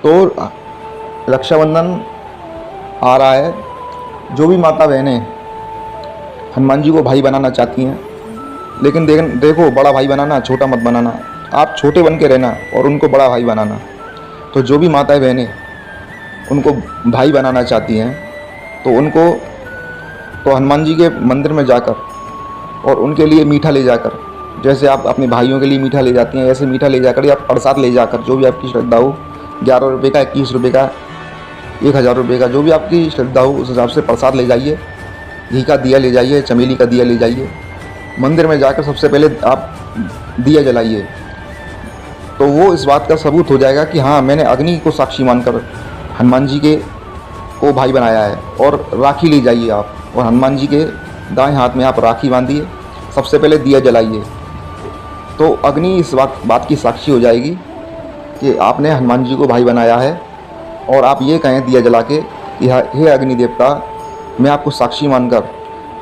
तो रक्षाबंधन आ रहा है। जो भी माता बहनें हनुमान जी को भाई बनाना चाहती हैं, लेकिन देखो, बड़ा भाई बनाना, छोटा मत बनाना। आप छोटे बन के रहना और उनको बड़ा भाई बनाना। तो जो भी माताएं बहनें उनको भाई बनाना चाहती हैं, तो हनुमान जी के मंदिर में जाकर और उनके लिए मीठा ले जाकर, जैसे आप अपने भाइयों के लिए मीठा ले जाती हैं, ऐसे मीठा ले जाकर या प्रसाद ले जाकर, जो भी आपकी श्रद्धा हो, 11 रुपये का, 21 रुपये का, 1000 रुपये का, जो भी आपकी श्रद्धा हो उस हिसाब से प्रसाद ले जाइए। घी का दिया ले जाइए, चमेली का दिया ले जाइए। मंदिर में जाकर सबसे पहले आप दिया जलाइए, तो वो इस बात का सबूत हो जाएगा कि हाँ, मैंने अग्नि को साक्षी मानकर हनुमान जी को भाई बनाया है। और राखी ले जाइए आप, और हनुमान जी के दाएं हाथ में आप राखी बांधिए, सबसे पहले दिया जलाइए। तो अग्नि इस बात की साक्षी हो जाएगी कि आपने हनुमान जी को भाई बनाया है। और आप ये कहें दिया जला के कि हे अग्नि देवता, मैं आपको साक्षी मानकर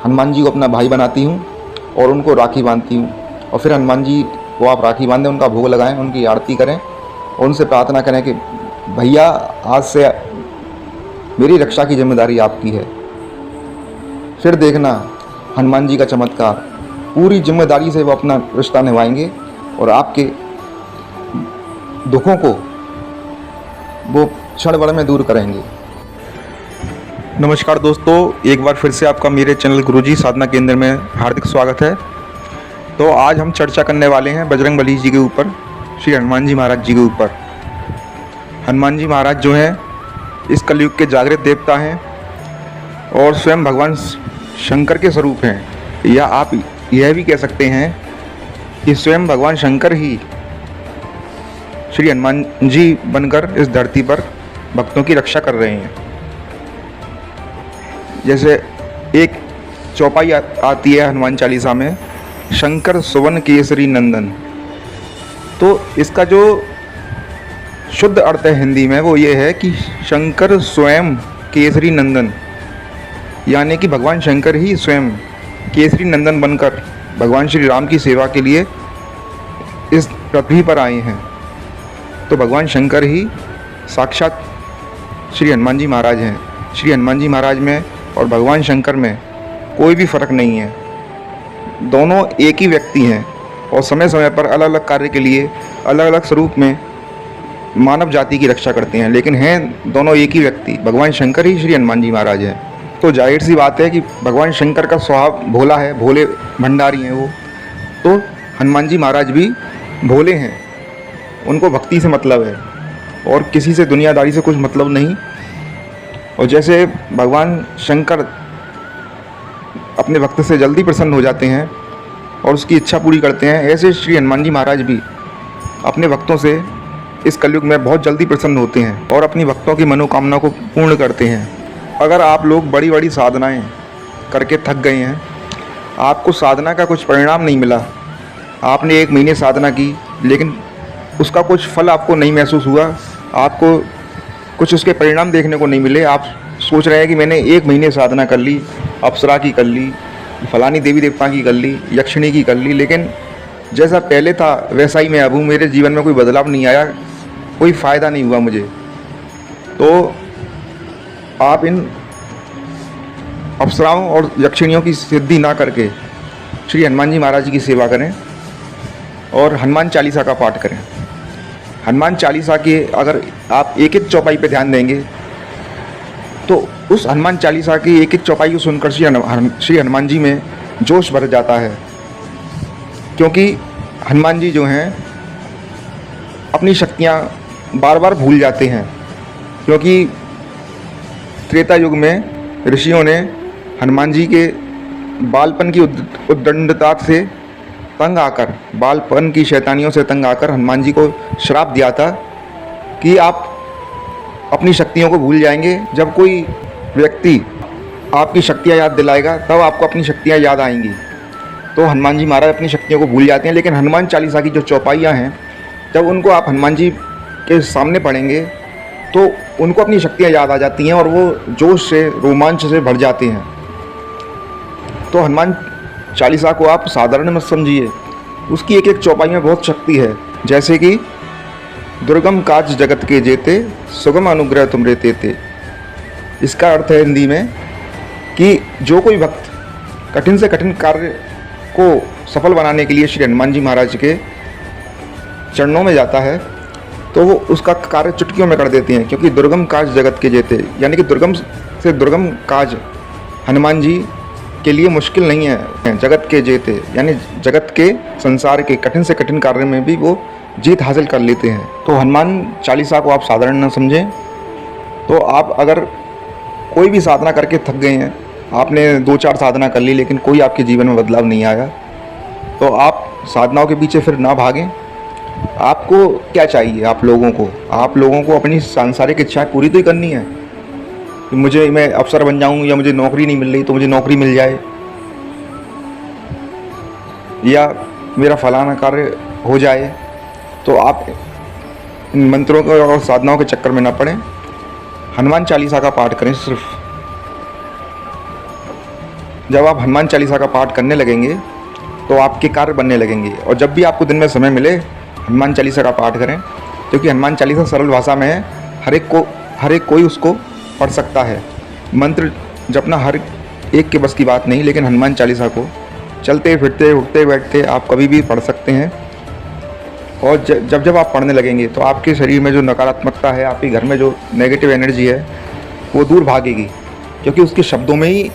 हनुमान जी को अपना भाई बनाती हूँ और उनको राखी बांधती हूँ। और फिर हनुमान जी को आप राखी बांधें, उनका भोग लगाएं, उनकी आरती करें और उनसे प्रार्थना करें कि भैया, आज से मेरी रक्षा की जिम्मेदारी आपकी है। फिर देखना हनुमान जी का चमत्कार, पूरी जिम्मेदारी से वो अपना रिश्ता निभाएंगे और आपके दुखों को वो क्षण भर में दूर करेंगे। नमस्कार दोस्तों, एक बार फिर से आपका मेरे चैनल गुरुजी साधना केंद्र में हार्दिक स्वागत है। तो आज हम चर्चा करने वाले हैं बजरंगबली जी के ऊपर, श्री हनुमान जी महाराज जी के ऊपर। हनुमान जी महाराज जो हैं इस कलयुग के जागृत देवता हैं और स्वयं भगवान शंकर के स्वरूप हैं, या आप यह भी कह सकते हैं कि स्वयं भगवान शंकर ही श्री हनुमान जी बनकर इस धरती पर भक्तों की रक्षा कर रहे हैं। जैसे एक चौपाई आती है हनुमान चालीसा में, शंकर सुवन केसरी नंदन। तो इसका जो शुद्ध अर्थ है हिंदी में वो ये है कि शंकर स्वयं केसरी नंदन, यानी कि भगवान शंकर ही स्वयं केसरी नंदन बनकर भगवान श्री राम की सेवा के लिए इस पृथ्वी पर आए हैं। तो भगवान शंकर ही साक्षात श्री हनुमान जी महाराज हैं। श्री हनुमान जी महाराज में और भगवान शंकर में कोई भी फर्क नहीं है, दोनों एक ही व्यक्ति हैं और समय समय पर अलग अलग कार्य के लिए अलग अलग स्वरूप में मानव जाति की रक्षा करते हैं, लेकिन हैं दोनों एक ही व्यक्ति, भगवान शंकर ही श्री हनुमान जी महाराज हैं। तो जाहिर सी बात है कि भगवान शंकर का स्वभाव भोला है, भोले भंडारी हैं वो, तो हनुमान जी महाराज भी भोले हैं, उनको भक्ति से मतलब है और किसी से दुनियादारी से कुछ मतलब नहीं। और जैसे भगवान शंकर अपने भक्त से जल्दी प्रसन्न हो जाते हैं और उसकी इच्छा पूरी करते हैं, ऐसे श्री हनुमान जी महाराज भी अपने भक्तों से इस कलयुग में बहुत जल्दी प्रसन्न होते हैं और अपनी भक्तों की मनोकामना को पूर्ण करते हैं। अगर आप लोग बड़ी बड़ी साधनाएं करके थक गए हैं, आपको साधना का कुछ परिणाम नहीं मिला, आपने 1 महीने साधना की लेकिन उसका कुछ फल आपको नहीं महसूस हुआ, आपको कुछ उसके परिणाम देखने को नहीं मिले, आप सोच रहे हैं कि मैंने 1 महीने साधना कर ली, अप्सरा की कर ली, फलानी देवी देवता की कर ली, यक्षिणी की कर ली, लेकिन जैसा पहले था वैसा ही मैं अब हूँ, मेरे जीवन में कोई बदलाव नहीं आया, कोई फ़ायदा नहीं हुआ मुझे। तो आप इन अप्सराओं और यक्षिणियों की सिद्धि ना करके श्री हनुमान जी महाराज की सेवा करें और हनुमान चालीसा का पाठ करें। हनुमान चालीसा के अगर आप एक एक चौपाई पे ध्यान देंगे तो उस हनुमान चालीसा की एक एक चौपाई को सुनकर श्री हनुमान जी में जोश भर जाता है, क्योंकि हनुमान जी जो हैं अपनी शक्तियाँ बार बार भूल जाते हैं। क्योंकि त्रेता युग में ऋषियों ने हनुमान जी के बालपन की उद्दंडता से तंग आकर, बालपन की शैतानियों से तंग आकर हनुमान जी को श्राप दिया था कि आप अपनी शक्तियों को भूल जाएंगे, जब कोई व्यक्ति आपकी शक्तियाँ याद दिलाएगा तब आपको अपनी शक्तियाँ याद आएंगी। तो हनुमान जी महाराज अपनी शक्तियों को भूल जाते हैं, लेकिन हनुमान चालीसा की जो चौपाइयाँ हैं, जब उनको आप हनुमान जी के सामने पढ़ेंगे तो उनको अपनी शक्तियाँ याद आ जाती हैं और वो जोश से, रोमांच से भर जाते हैं। तो हनुमान चालीसा को आप साधारण मत समझिए, उसकी एक एक चौपाई में बहुत शक्ति है। जैसे कि दुर्गम काज जगत के जेते, सुगम अनुग्रह तुमरे तेते। इसका अर्थ है हिंदी में कि जो कोई भक्त कठिन से कठिन कार्य को सफल बनाने के लिए श्री हनुमान जी महाराज के चरणों में जाता है तो वो उसका कार्य चुटकियों में कर देते हैं, क्योंकि दुर्गम काज जगत के जेते, यानी कि दुर्गम से दुर्गम काज हनुमान जी के लिए मुश्किल नहीं है। जगत के जेते यानी जगत के संसार के कठिन से कठिन कार्य में भी वो जीत हासिल कर लेते हैं। तो हनुमान चालीसा को आप साधारण न समझें। तो आप अगर कोई भी साधना करके थक गए हैं, आपने 2-4 साधना कर ली लेकिन कोई आपके जीवन में बदलाव नहीं आया, तो आप साधनाओं के पीछे फिर ना भागें। आपको क्या चाहिए? आप लोगों को अपनी सांसारिक इच्छाएं पूरी तो ही करनी है कि मैं अफसर बन जाऊं, या मुझे नौकरी नहीं मिल रही तो मुझे नौकरी मिल जाए, या मेरा फलाना कार्य हो जाए। तो आप इन मंत्रों के और साधनाओं के चक्कर में ना पड़ें। हनुमान चालीसा का पाठ करें। सिर्फ जब आप हनुमान चालीसा का पाठ करने लगेंगे तो आपके कार्य बनने लगेंगे। और जब भी आपको दिन में समय मिले हनुमान चालीसा का पाठ करें, क्योंकि हनुमान चालीसा सरल भाषा में है, हर एक कोई उसको पढ़ सकता है। मंत्र जपना हर एक के बस की बात नहीं, लेकिन हनुमान चालीसा को चलते फिरते उठते बैठते आप कभी भी पढ़ सकते हैं। और जब आप पढ़ने लगेंगे तो आपके शरीर में जो नकारात्मकता है, आपके घर में जो नेगेटिव एनर्जी है, वो दूर भागेगी, क्योंकि उसके शब्दों में ही,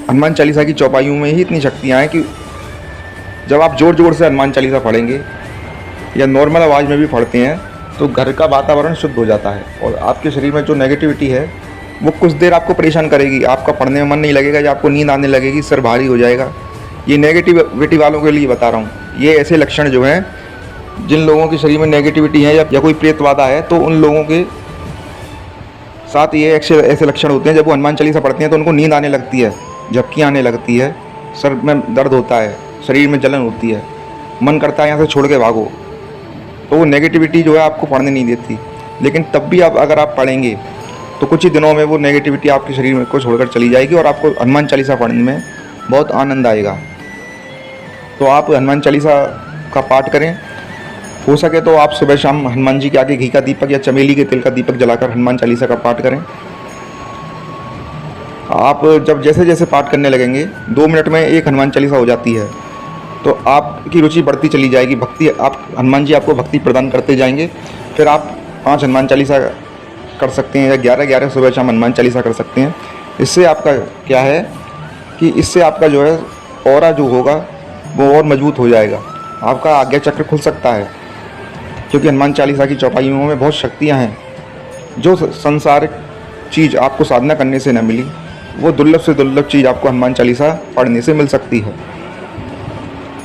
हनुमान चालीसा की चौपाइयों में ही इतनी शक्तियाँ हैं कि जब आप ज़ोर ज़ोर से हनुमान चालीसा पढ़ेंगे या नॉर्मल आवाज़ में भी पढ़ते हैं तो घर का वातावरण शुद्ध हो जाता है और आपके शरीर में जो नेगेटिविटी है वो कुछ देर आपको परेशान करेगी। आपका पढ़ने में मन नहीं लगेगा या आपको नींद आने लगेगी, सर भारी हो जाएगा। ये नेगेटिविटी वालों के लिए बता रहा हूँ। ये ऐसे लक्षण जो हैं, जिन लोगों के शरीर में नेगेटिविटी है या कोई प्रेतवादा है, तो उन लोगों के साथ ये ऐसे लक्षण होते हैं। जब वो हनुमान चालीसा पढ़ते हैं तो उनको नींद आने लगती है, झपकियाँ आने लगती है, सर में दर्द होता है, शरीर में जलन होती है, मन करता है यहाँ से छोड़ के भागो। तो वो नेगेटिविटी जो है आपको पढ़ने नहीं देती। लेकिन तब भी अगर आप पढ़ेंगे तो कुछ ही दिनों में वो नेगेटिविटी आपके शरीर में को छोड़कर चली जाएगी और आपको हनुमान चालीसा पढ़ने में बहुत आनंद आएगा। तो आप हनुमान चालीसा का पाठ करें। हो सके तो आप सुबह शाम हनुमान जी के आगे घी का दीपक या चमेली के तेल का दीपक जलाकर हनुमान चालीसा का पाठ करें। आप जब जैसे जैसे पाठ करने लगेंगे 2 मिनट में एक हनुमान चालीसा हो जाती है, तो आपकी रुचि बढ़ती चली जाएगी। भक्ति, आप हनुमान जी आपको भक्ति प्रदान करते जाएंगे। फिर आप 5 हनुमान चालीसा कर सकते हैं या 11 सुबह शाम हनुमान चालीसा कर सकते हैं। इससे आपका क्या है कि इससे आपका जो है ऑरा जो होगा वो और मजबूत हो जाएगा। आपका आज्ञा चक्र खुल सकता है, क्योंकि हनुमान चालीसा की चौपाइयों में बहुत शक्तियाँ हैं। जो संसारिक चीज़ आपको साधना करने से न मिली, वो दुर्लभ से दुर्लभ चीज़ आपको हनुमान चालीसा पढ़ने से मिल सकती है।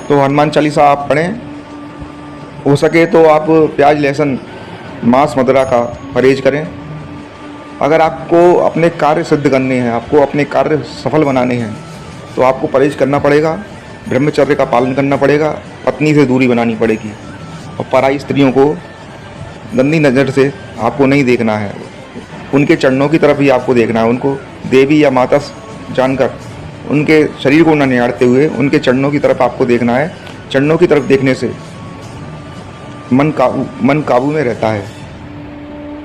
तो हनुमान चालीसा आप पढ़ें। हो सके तो आप प्याज, लहसुन, मांस, मदिरा का परहेज करें। अगर आपको अपने कार्य सिद्ध करने हैं, आपको अपने कार्य सफल बनाने हैं, तो आपको परहेज करना पड़ेगा, ब्रह्मचर्य का पालन करना पड़ेगा, पत्नी से दूरी बनानी पड़ेगी और पराई स्त्रियों को गंदी नज़र से आपको नहीं देखना है। उनके चरणों की तरफ ही आपको देखना है। उनको देवी या माता जानकर उनके शरीर को न निहारते हुए उनके चरणों की तरफ आपको देखना है। चरणों की तरफ देखने से मन काबू में रहता है।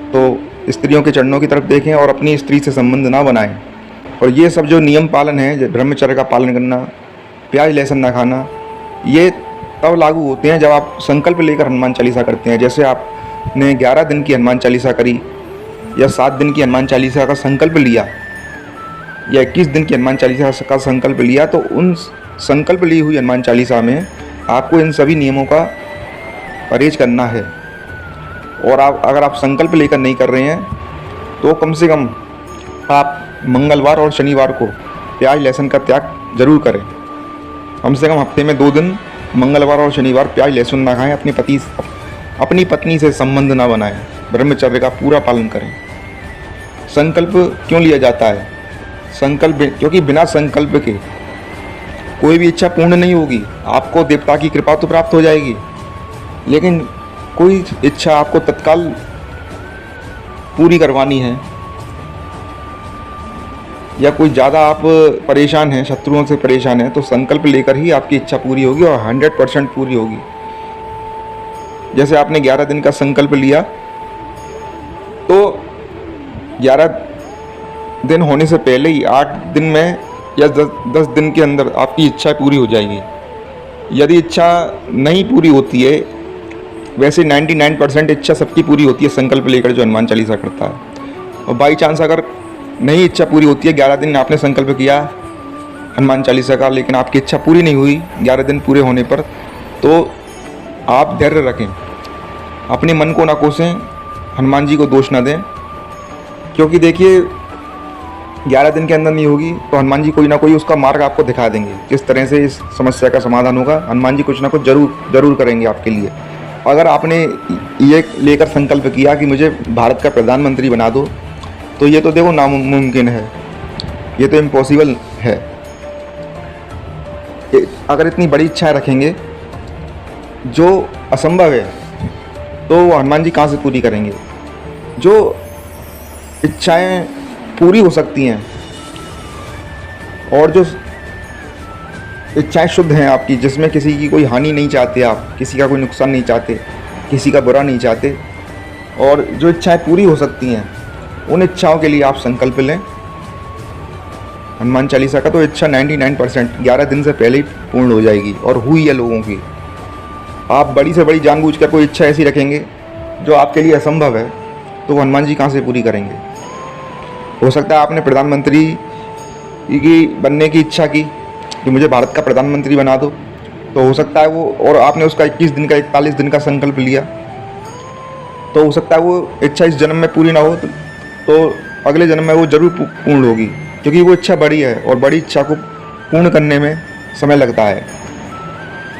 तो स्त्रियों के चरणों की तरफ देखें और अपनी स्त्री से संबंध ना बनाएं। और ये सब जो नियम पालन है, ब्रह्मचर्य का पालन करना, प्याज लहसुन ना खाना, ये तब लागू होते हैं जब आप संकल्प लेकर हनुमान चालीसा करते हैं। जैसे आपने 11 दिन की हनुमान चालीसा करी या 7 दिन की हनुमान चालीसा का संकल्प लिया या 21 दिन की हनुमान चालीसा का संकल्प लिया, तो उन संकल्प ली हुई हनुमान चालीसा में आपको इन सभी नियमों का परहेज करना है। और अगर आप संकल्प लेकर नहीं कर रहे हैं तो कम से कम आप मंगलवार और शनिवार को प्याज लहसुन का त्याग जरूर करें। कम से कम हफ्ते में 2 दिन मंगलवार और शनिवार प्याज लहसुन ना खाएं। अपनी पत्नी से संबंध ना बनाएं। ब्रह्मचर्य का पूरा पालन करें। संकल्प क्यों लिया जाता है? क्योंकि बिना संकल्प के कोई भी इच्छा पूर्ण नहीं होगी। आपको देवता की कृपा तो प्राप्त हो जाएगी, लेकिन कोई इच्छा आपको तत्काल पूरी करवानी है या कोई ज़्यादा आप परेशान हैं, शत्रुओं से परेशान हैं, तो संकल्प लेकर ही आपकी इच्छा पूरी होगी और 100% पूरी होगी। जैसे आपने 11 दिन का संकल्प लिया, तो 11 दिन होने से पहले ही 8 दिन में या 10 दिन के अंदर आपकी इच्छा पूरी हो जाएगी। यदि इच्छा नहीं पूरी होती है, वैसे 99% इच्छा सबकी पूरी होती है संकल्प लेकर जो हनुमान चालीसा करता है। और बाई चांस अगर नहीं इच्छा पूरी होती है, 11 दिन आपने संकल्प किया हनुमान चालीसा का, लेकिन आपकी इच्छा पूरी नहीं हुई 11 दिन पूरे होने पर, तो आप धैर्य रखें, अपने मन को ना कोसें, हनुमान जी को दोष ना दें। क्योंकि देखिए 11 दिन के अंदर नहीं होगी तो हनुमान जी कोई ना कोई उसका मार्ग आपको दिखा देंगे, किस तरह से इस समस्या का समाधान होगा। हनुमान जी कुछ ना कुछ ज़रूर करेंगे आपके लिए। अगर आपने ये लेकर संकल्प किया कि मुझे भारत का प्रधानमंत्री बना दो, तो ये तो देखो नामुमकिन है, ये तो इम्पॉसिबल है। अगर इतनी बड़ी इच्छाएं रखेंगे जो असंभव है, तो वो हनुमान जी कहाँ से पूरी करेंगे। जो इच्छाएं पूरी हो सकती हैं और जो इच्छाएं शुद्ध हैं आपकी, जिसमें किसी की कोई हानि नहीं चाहते, आप किसी का कोई नुकसान नहीं चाहते, किसी का बुरा नहीं चाहते, और जो इच्छाएं पूरी हो सकती हैं, उन इच्छाओं के लिए आप संकल्प लें हनुमान चालीसा का। तो इच्छा 99% 11 दिन से पहले ही पूर्ण हो जाएगी, और हुई है लोगों की। आप बड़ी से बड़ी जानबूझकर कोई इच्छा ऐसी रखेंगे जो आपके लिए असंभव है, तो हनुमान जी कहाँ से पूरी करेंगे। हो सकता है आपने प्रधानमंत्री की बनने की इच्छा की कि मुझे भारत का प्रधानमंत्री बना दो, तो हो सकता है वो, और आपने उसका 21 दिन का 41 दिन का संकल्प लिया, तो हो सकता है वो इच्छा इस जन्म में पूरी ना हो, तो अगले जन्म में वो ज़रूर पूर्ण होगी, क्योंकि वो इच्छा बड़ी है और बड़ी इच्छा को पूर्ण करने में समय लगता है।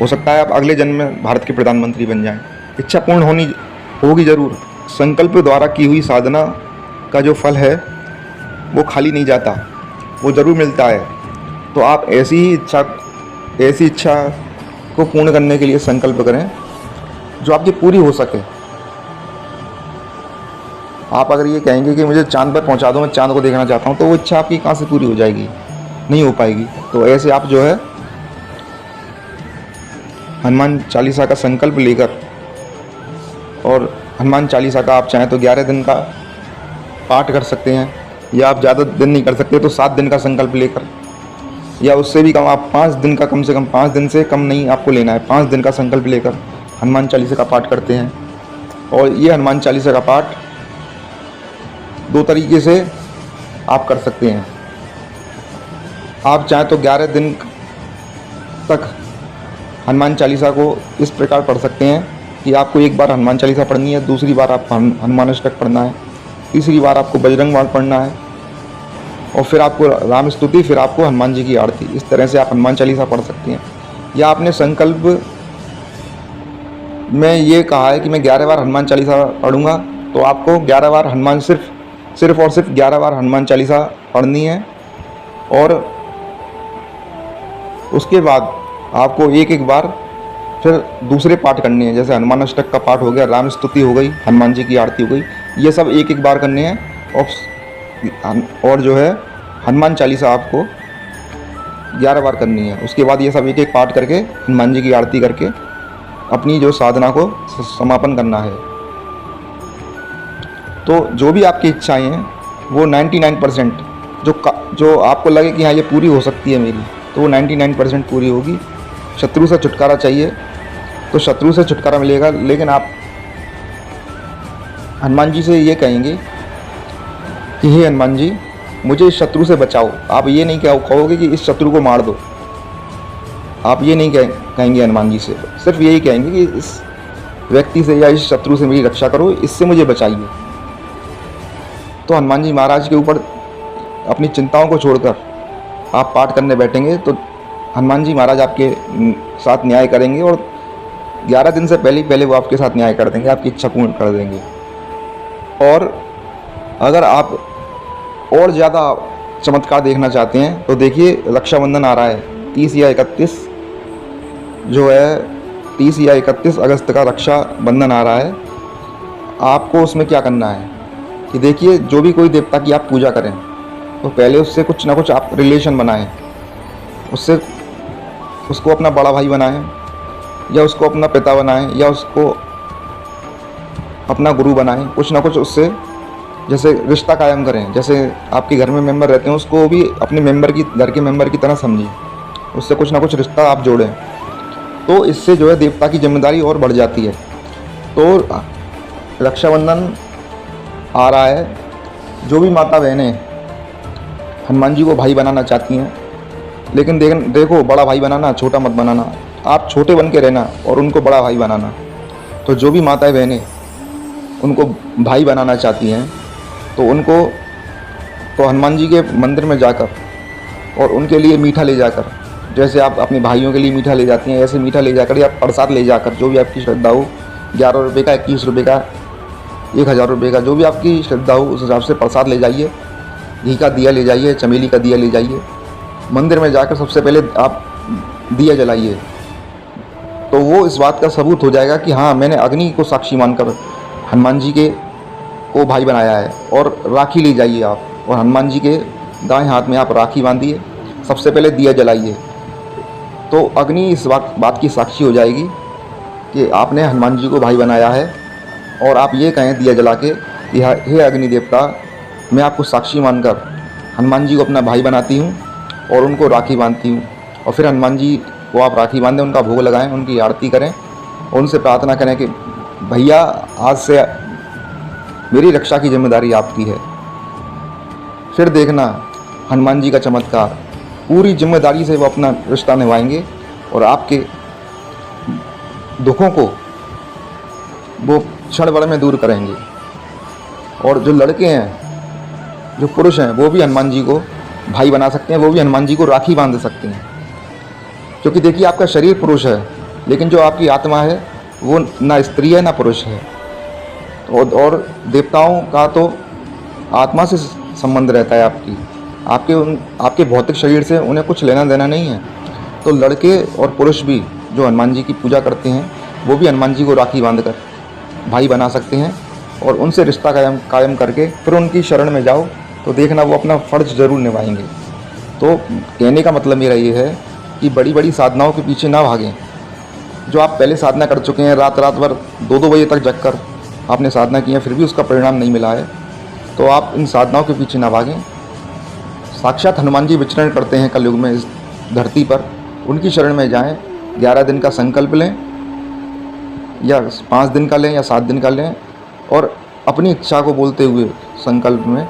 हो सकता है आप अगले जन्म में भारत के प्रधानमंत्री बन जाएं। इच्छा पूर्ण होगी ज़रूर। संकल्प द्वारा की हुई साधना का जो फल है वो खाली नहीं जाता, वो ज़रूर मिलता है। तो आप ऐसी इच्छा को पूर्ण करने के लिए संकल्प करें जो आपकी पूरी हो सके। आप अगर ये कहेंगे कि मुझे चांद पर पहुंचा दो, मैं चांद को देखना चाहता हूं, तो वो इच्छा आपकी कहाँ से पूरी हो जाएगी, नहीं हो पाएगी। तो ऐसे आप जो है हनुमान चालीसा का संकल्प लेकर, और हनुमान चालीसा का आप चाहें तो 11 दिन का पाठ कर सकते हैं, या आप ज़्यादा दिन नहीं कर सकते तो 7 दिन का संकल्प लेकर, या उससे भी कम आप 5 दिन का, कम से कम 5 दिन से कम नहीं आपको लेना है, 5 दिन का संकल्प लेकर हनुमान चालीसा का पाठ करते हैं। और ये हनुमान चालीसा का पाठ 2 तरीके से आप कर सकते हैं। आप चाहें तो 11 दिन तक हनुमान चालीसा को इस प्रकार पढ़ सकते हैं कि आपको एक बार हनुमान चालीसा पढ़नी है, दूसरी बार आप हनुमान अष्टक पढ़ना है, तीसरी बार आपको बजरंग बाण पढ़ना है, और फिर आपको राम स्तुति, फिर आपको हनुमान जी की आरती। इस तरह से आप हनुमान चालीसा पढ़ सकते हैं। या आपने संकल्प में ये कहा है कि मैं 11 बार हनुमान चालीसा पढ़ूंगा, तो आपको 11 बार हनुमान सिर्फ और सिर्फ 11 बार हनुमान चालीसा पढ़नी है। और उसके बाद आपको एक बार फिर दूसरे पाठ करने हैं, जैसे हनुमान अष्टक का पाठ हो गया, राम स्तुति हो गई, हनुमान जी की आरती हो गई, ये सब एक बार करने हैं। और जो है हनुमान चालीसा आपको 11 बार करनी है। उसके बाद ये सब एक पाठ करके हनुमान जी की आरती करके अपनी जो साधना को समापन करना है। तो जो भी आपकी इच्छाएं हैं वो 99% जो आपको लगे कि हाँ ये पूरी हो सकती है मेरी, तो वो 99% पूरी होगी। शत्रु से छुटकारा चाहिए तो शत्रु से छुटकारा मिलेगा, लेकिन आप हनुमान जी से ये कहेंगे कि हे हनुमान जी मुझे इस शत्रु से बचाओ। आप ये नहीं कहोगे कि इस शत्रु को मार दो, आप ये नहीं कहेंगे हनुमान जी से, सिर्फ यही कहेंगे कि इस व्यक्ति से या इस शत्रु से मेरी रक्षा करो, इससे मुझे बचाइए। तो हनुमान जी महाराज के ऊपर अपनी चिंताओं को छोड़कर आप पाठ करने बैठेंगे तो हनुमान जी महाराज आपके साथ न्याय करेंगे, और 11 दिन से पहले वो आपके साथ न्याय कर देंगे, आपकी इच्छा पूर्ण कर देंगे। और अगर आप और ज़्यादा चमत्कार देखना चाहते हैं तो देखिए रक्षाबंधन आ रहा है 30 या 31 जो है 30 या 31 अगस्त का रक्षाबंधन आ रहा है। आपको उसमें क्या करना है कि देखिए जो भी कोई देवता की आप पूजा करें तो पहले उससे कुछ ना कुछ आप रिलेशन बनाएं, उसको अपना बड़ा भाई बनाएं, या उसको अपना पिता बनाएं, या उसको अपना गुरु बनाएं, कुछ ना कुछ उससे जैसे रिश्ता कायम करें। जैसे आपके घर में मेंबर रहते हैं, उसको भी अपने मेंबर की, घर के मेंबर की तरह समझें, उससे कुछ ना कुछ रिश्ता आप जोड़ें। तो इससे जो है देवता की जिम्मेदारी और बढ़ जाती है। तो रक्षाबंधन आ रहा है, जो भी माता बहनें हनुमान जी को भाई बनाना चाहती हैं, लेकिन देखो बड़ा भाई बनाना, छोटा मत बनाना। आप छोटे बन के रहना और उनको बड़ा भाई बनाना। तो जो भी माताएं बहनें उनको भाई बनाना चाहती हैं, तो उनको तो हनुमान जी के मंदिर में जाकर और उनके लिए मीठा ले जाकर, जैसे आप अपने भाइयों के लिए मीठा ले जाती हैं, ऐसे मीठा ले जाकर या प्रसाद ले जाकर, जो भी आपकी श्रद्धा हो, 11 रुपये का, 21 रुपये का, 1000 रुपये का, जो भी आपकी श्रद्धा हो उस हिसाब से प्रसाद ले जाइए। घी का दिया ले जाइए, चमेली का दिया ले जाइए। मंदिर में जाकर सबसे पहले आप दिया जलाइए। तो वो इस बात का सबूत हो जाएगा कि हाँ, मैंने अग्नि को साक्षी मानकर हनुमान जी के को भाई बनाया है। और राखी ले जाइए आप, और हनुमान जी के दाएं हाथ में आप राखी बांधिए, सबसे पहले दिया जलाइए। तो अग्नि इस बात की साक्षी हो जाएगी कि आपने हनुमान जी को भाई बनाया है। और आप ये कहें दिया जला के कि हे अग्नि देवता, मैं आपको साक्षी मानकर हनुमान जी को अपना भाई बनाती हूँ और उनको राखी बांधती हूँ। और फिर हनुमान जी को आप राखी बांधें, उनका भोग लगाएं, उनकी आरती करें और उनसे प्रार्थना करें कि भैया, आज से मेरी रक्षा की जिम्मेदारी आपकी है। फिर देखना हनुमान जी का चमत्कार, पूरी जिम्मेदारी से वो अपना रिश्ता निभाएंगे और आपके दुखों को वो क्षण भर में दूर करेंगे। और जो लड़के हैं, जो पुरुष हैं, वो भी हनुमान जी को भाई बना सकते हैं, वो भी हनुमान जी को राखी बांध सकते हैं। क्योंकि देखिए, आपका शरीर पुरुष है, लेकिन जो आपकी आत्मा है वो ना स्त्री है ना पुरुष है। और देवताओं का तो आत्मा से संबंध रहता है आपके भौतिक शरीर से उन्हें कुछ लेना देना नहीं है। तो लड़के और पुरुष भी जो हनुमान जी की पूजा करते हैं, वो भी हनुमान जी को राखी बांधकर भाई बना सकते हैं और उनसे रिश्ता कायम करके फिर उनकी शरण में जाओ, तो देखना वो अपना फ़र्ज ज़रूर निभाएंगे। तो कहने का मतलब मेरा ये है कि बड़ी बड़ी साधनाओं के पीछे ना भागें। जो आप पहले साधना कर चुके हैं, रात भर 2-2 बजे तक जग कर आपने साधना की है, फिर भी उसका परिणाम नहीं मिला है, तो आप इन साधनाओं के पीछे ना भागें। साक्षात हनुमान जी विचरण करते हैं कलयुग में इस धरती पर, उनकी शरण में जाएं। 11 दिन का संकल्प लें, या 5 दिन का लें, या 7 दिन का लें, और अपनी इच्छा को बोलते हुए संकल्प में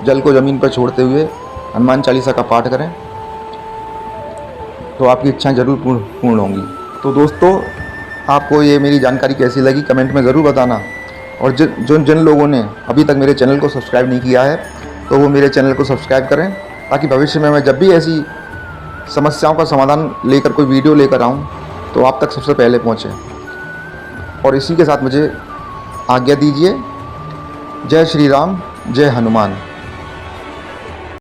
जल को ज़मीन पर छोड़ते हुए हनुमान चालीसा का पाठ करें, तो आपकी इच्छाएं ज़रूर पूर्ण होंगी। तो दोस्तों, आपको ये मेरी जानकारी कैसी लगी कमेंट में ज़रूर बताना। और जिन लोगों ने अभी तक मेरे चैनल को सब्सक्राइब नहीं किया है, तो वो मेरे चैनल को सब्सक्राइब करें, ताकि भविष्य में मैं जब भी ऐसी समस्याओं का समाधान लेकर कोई वीडियो लेकर आऊँ, तो आप तक सबसे पहले पहुँचे। और इसी के साथ मुझे आज्ञा दीजिए। जय श्री राम, जय हनुमान।